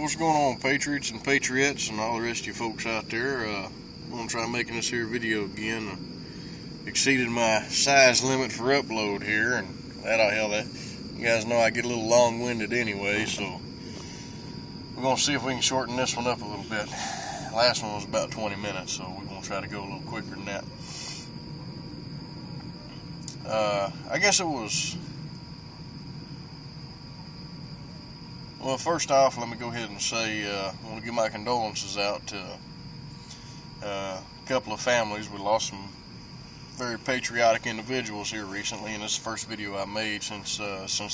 what's going on, Patriots and Patriots and all the rest of you folks out there? I'm going to try making this here video again. Exceeded my size limit for upload here, and that you guys know I get a little long-winded anyway, so we're going to see if we can shorten this one up a little bit. Last one was about 20 minutes, so we're going to try to go a little quicker than that. I guess it was... Well, first off, let me go ahead and say I want to give my condolences out to a couple of families. We lost some very patriotic individuals here recently, and this is the first video I made since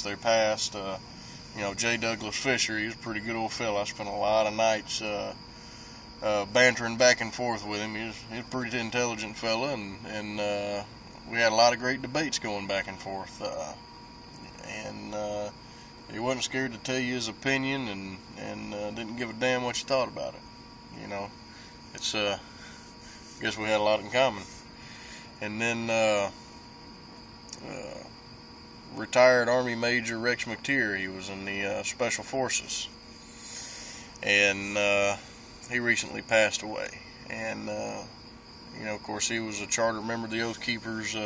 they passed. J. Douglas Fisher, he was a pretty good old fella. I spent a lot of nights bantering back and forth with him. He was a pretty intelligent fella, and we had a lot of great debates going back and forth. He wasn't scared to tell you his opinion, and didn't give a damn what you thought about it. It's I guess we had a lot in common. And then retired Army Major Rex McTier, he was in the Special Forces, and he recently passed away. And of course, he was a charter member of the Oath Keepers,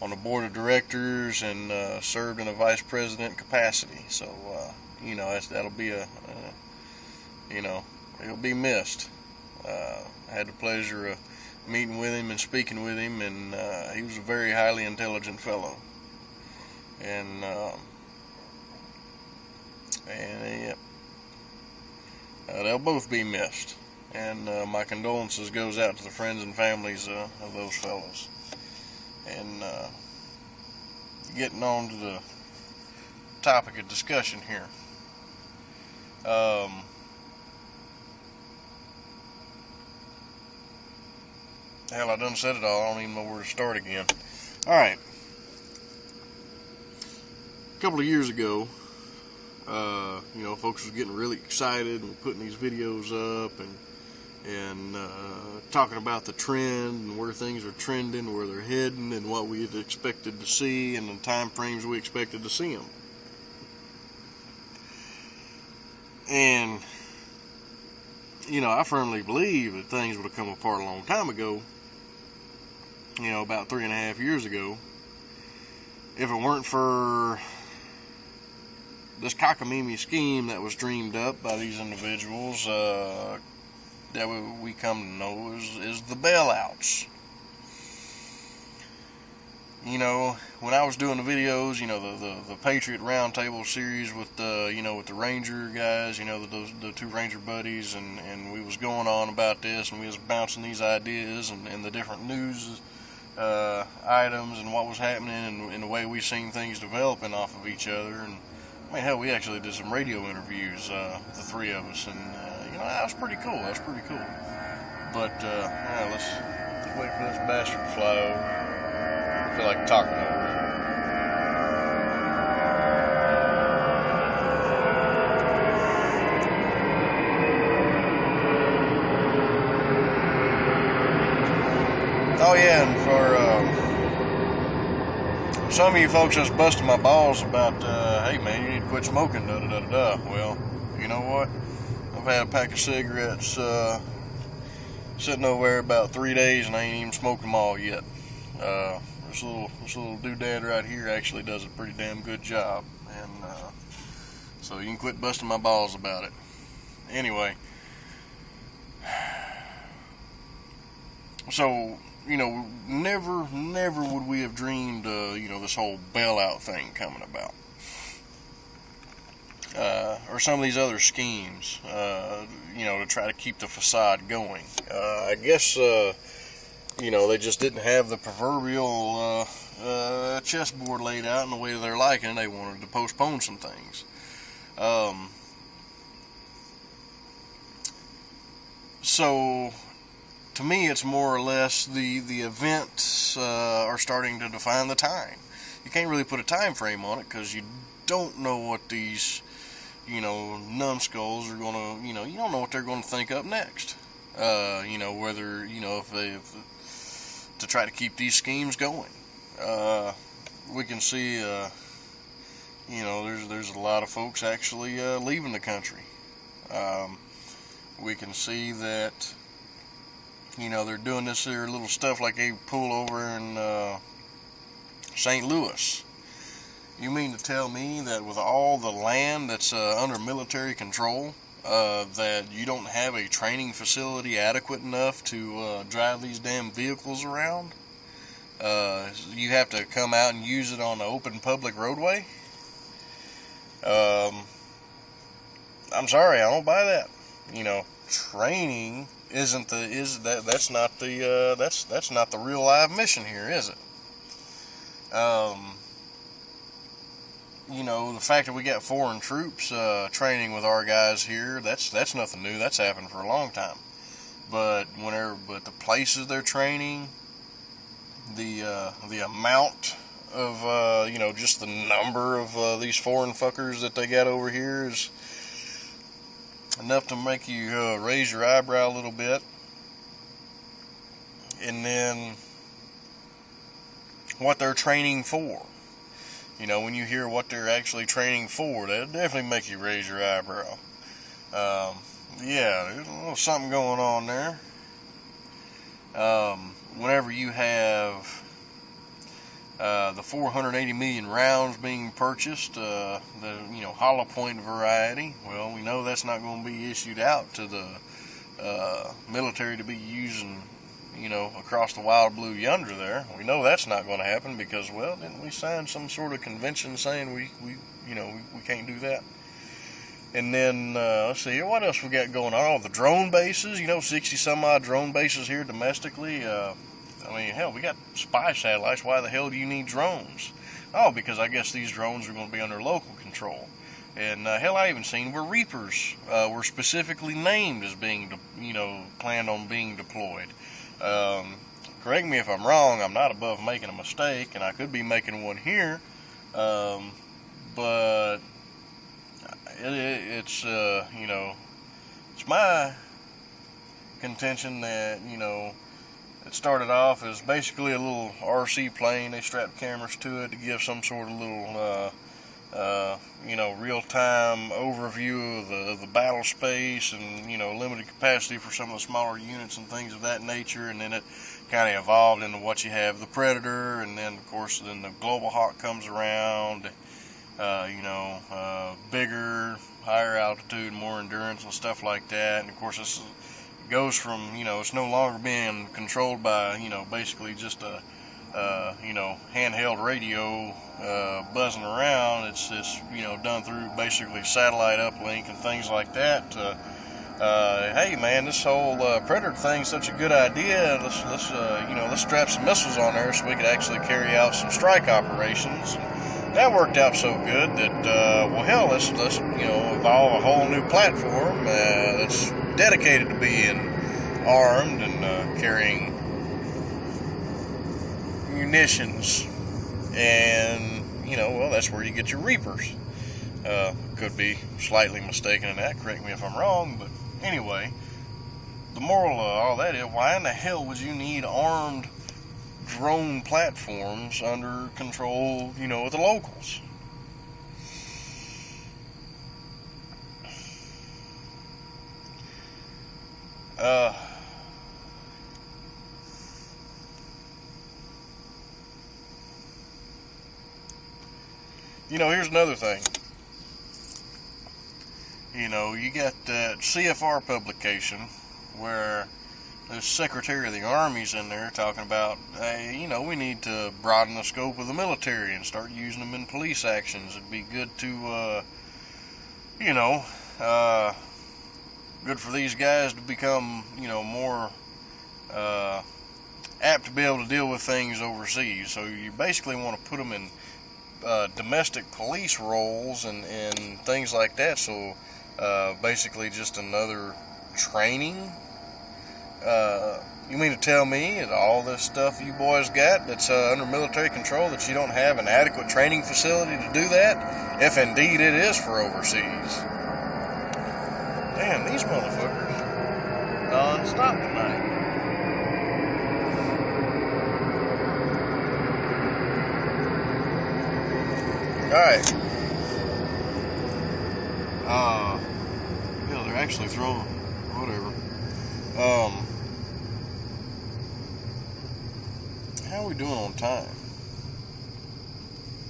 on the board of directors, and served in a vice president capacity. So that'll be he'll be missed. I had the pleasure of meeting with him and speaking with him, and he was a very highly intelligent fellow. And they'll both be missed. And my condolences goes out to the friends and families of those fellows. And getting on to the topic of discussion here. Hell, I done said it all. I don't even know where to start again. Alright. A couple of years ago, folks was getting really excited and putting these videos up and talking about the trend and where things are trending, where they're heading, and what we had expected to see, and the time frames we expected to see them. And I firmly believe that things would have come apart a long time ago, about 3.5 years ago, if it weren't for this cockamamie scheme that was dreamed up by these individuals that we come to know is the bailouts. When I was doing the videos, the Patriot Roundtable series with with the Ranger guys, the two Ranger buddies, and we was going on about this, and we was bouncing these ideas and the different news items and what was happening and the way we seen things developing off of each other. And hell, we actually did some radio interviews, the three of us, and that was pretty cool. But let's wait for this bastard to fly over. I feel like talking over it. Oh yeah, and for some of you folks that's busting my balls about, hey man, you need to quit smoking, da-da-da-da-da. Well, you know what? I've had a pack of cigarettes sitting over there about 3 days, and I ain't even smoked them all yet. This little doodad right here actually does a pretty damn good job, and so you can quit busting my balls about it. Anyway, so never would we have dreamed this whole bailout thing coming about. Or some of these other schemes, to try to keep the facade going. I guess, they just didn't have the proverbial chessboard laid out in the way they're liking. They wanted to postpone some things. So, to me, it's more or less the events are starting to define the time. You can't really put a time frame on it because you don't know what these numbskulls are gonna, you don't know what they're gonna think up next. Whether, if they, to try to keep these schemes going. We can see, there's a lot of folks actually leaving the country. We can see that, they're doing this here little stuff like they pull over in St. Louis. You mean to tell me that with all the land that's under military control, that you don't have a training facility adequate enough to drive these damn vehicles around? You have to come out and use it on an open public roadway? I'm sorry, I don't buy that. Training that's not the real live mission here, is it? The fact that we got foreign troops training with our guys here, that's nothing new. That's happened for a long time. But the places they're training, the amount of just the number of these foreign fuckers that they got over here is enough to make you raise your eyebrow a little bit. And then what they're training for. When you hear what they're actually training for, that'll definitely make you raise your eyebrow. There's a little something going on there. Whenever you have the 480 million rounds being purchased, the hollow point variety, well, we know that's not going to be issued out to the military to be using, across the wild blue yonder there. We know that's not going to happen because, well, didn't we sign some sort of convention saying we can't do that? And then, let's see here, what else we got going on? Oh, the drone bases, 60 some odd drone bases here domestically. Hell, we got spy satellites. Why the hell do you need drones? Oh, because I guess these drones are going to be under local control. And hell, I even seen where Reapers were specifically named as being, planned on being deployed. Correct me if I'm wrong. I'm not above making a mistake, and I could be making one here. But it's it's my contention that it started off as basically a little RC plane. They strapped cameras to it to give some sort of little real-time overview of the battle space and, limited capacity for some of the smaller units and things of that nature. And then it kind of evolved into what you have, the Predator, and then, of course, then the Global Hawk comes around, bigger, higher altitude, more endurance and stuff like that. And, of course, it goes from, it's no longer being controlled by, basically just a handheld radio buzzing around. It's done through basically satellite uplink and things like that. Hey man, this whole Predator thing's such a good idea. Let's strap some missiles on there so we could actually carry out some strike operations. That worked out so good that let's evolve a whole new platform that's dedicated to being armed and carrying munitions, and that's where you get your Reapers. Could be slightly mistaken in that, correct me if I'm wrong, but anyway, the moral of all that is, why in the hell would you need armed drone platforms under control, of the locals? Here's another thing. You got that CFR publication where the Secretary of the Army's in there talking about, hey, we need to broaden the scope of the military and start using them in police actions. It'd be good to, good for these guys to become, more apt to be able to deal with things overseas. So you basically want to put them in domestic police roles and things like that. So basically just another training. You mean to tell me that all this stuff you boys got that's under military control, that you don't have an adequate training facility to do that? If indeed it is for overseas. Damn, these motherfuckers non-stop tonight. Alright. They're actually throwing, whatever. How are we doing on time?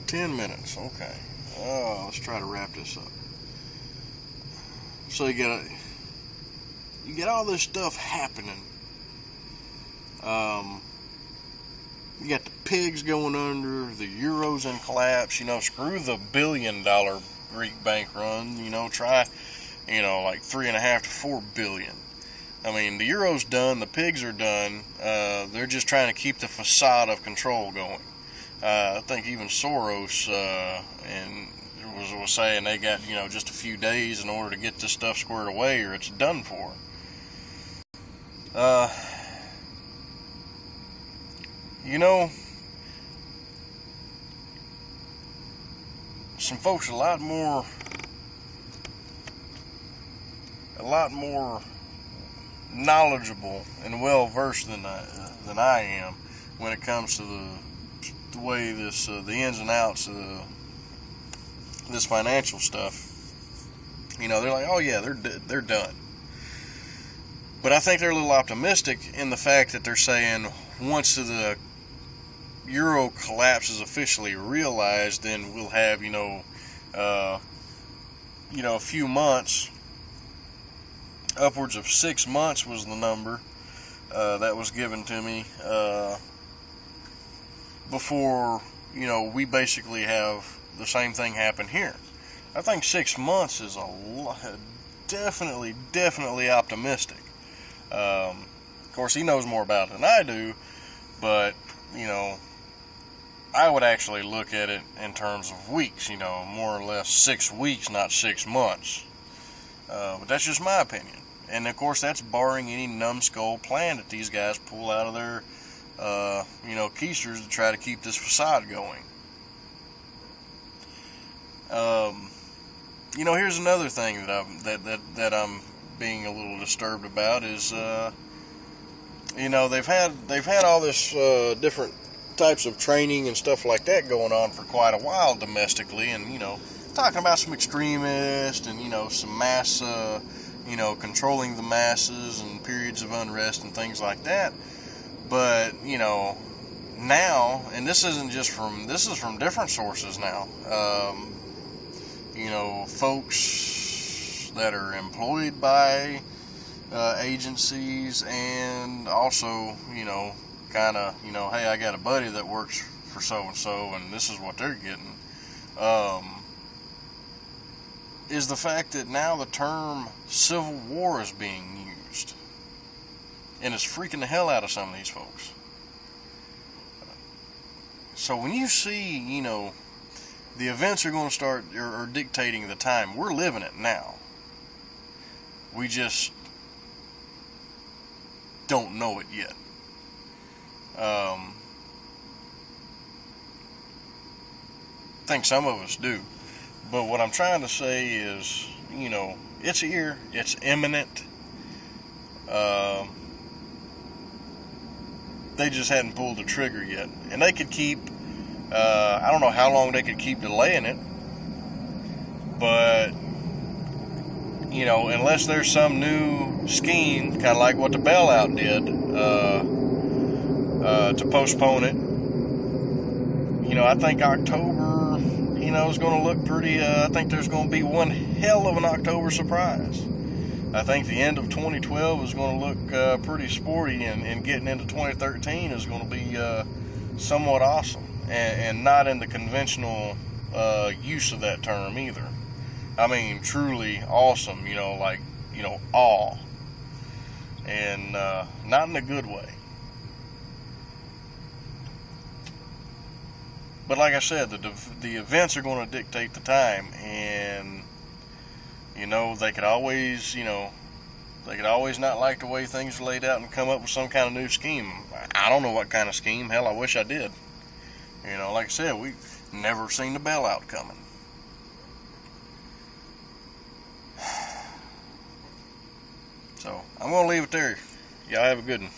10 minutes, okay. Let's try to wrap this up. So you get all this stuff happening. You got the pigs going under, the euro's in collapse. Screw the $1 billion Greek bank run. Try, like 3.5 to 4 billion. I mean, the euro's done, the pigs are done. They're just trying to keep the facade of control going. I think even Soros was saying they got just a few days in order to get this stuff squared away, or it's done for. Some folks a lot more knowledgeable and well versed than I am when it comes to the way the ins and outs of this financial stuff. They're like, oh yeah, they're done. But I think they're a little optimistic in the fact that they're saying once the euro collapse is officially realized, then we'll have a few months. Upwards of 6 months was the number that was given to me before we basically have the same thing happen here. I think 6 months is definitely optimistic. Of course, he knows more about it than I do, but I would actually look at it in terms of weeks. More or less 6 weeks, not 6 months. But that's just my opinion. And of course, that's barring any numbskull plan that these guys pull out of their, keisters to try to keep this facade going. Here's another thing that I'm being a little disturbed about is, they've had all this different types of training and stuff like that going on for quite a while domestically, and talking about some extremists and some mass. Controlling the masses and periods of unrest and things like that. But, now, and this is from different sources now. Folks that are employed by agencies, and also, hey, I got a buddy that works for so-and-so, and this is what they're getting. Is the fact that now the term Civil War is being used. And it's freaking the hell out of some of these folks. So when you see, the events are going to start or dictating the time, we're living it now. We just don't know it yet. I think some of us do. But what I'm trying to say is, it's here, it's imminent. They just hadn't pulled the trigger yet. And they could keep, I don't know how long they could keep delaying it. But, unless there's some new scheme, kind of like what the bailout did, to postpone it. I think October, is going to look pretty, I think there's going to be one hell of an October surprise. I think the end of 2012 is going to look pretty sporty, and getting into 2013 is going to be somewhat awesome, and not in the conventional use of that term either. I mean, truly awesome, awe, and not in a good way. But like I said, the events are going to dictate the time, and they could always not like the way things are laid out and come up with some kind of new scheme. I don't know what kind of scheme. Hell, I wish I did. Like I said, we've never seen the bailout coming. So I'm going to leave it there. Y'all have a good one.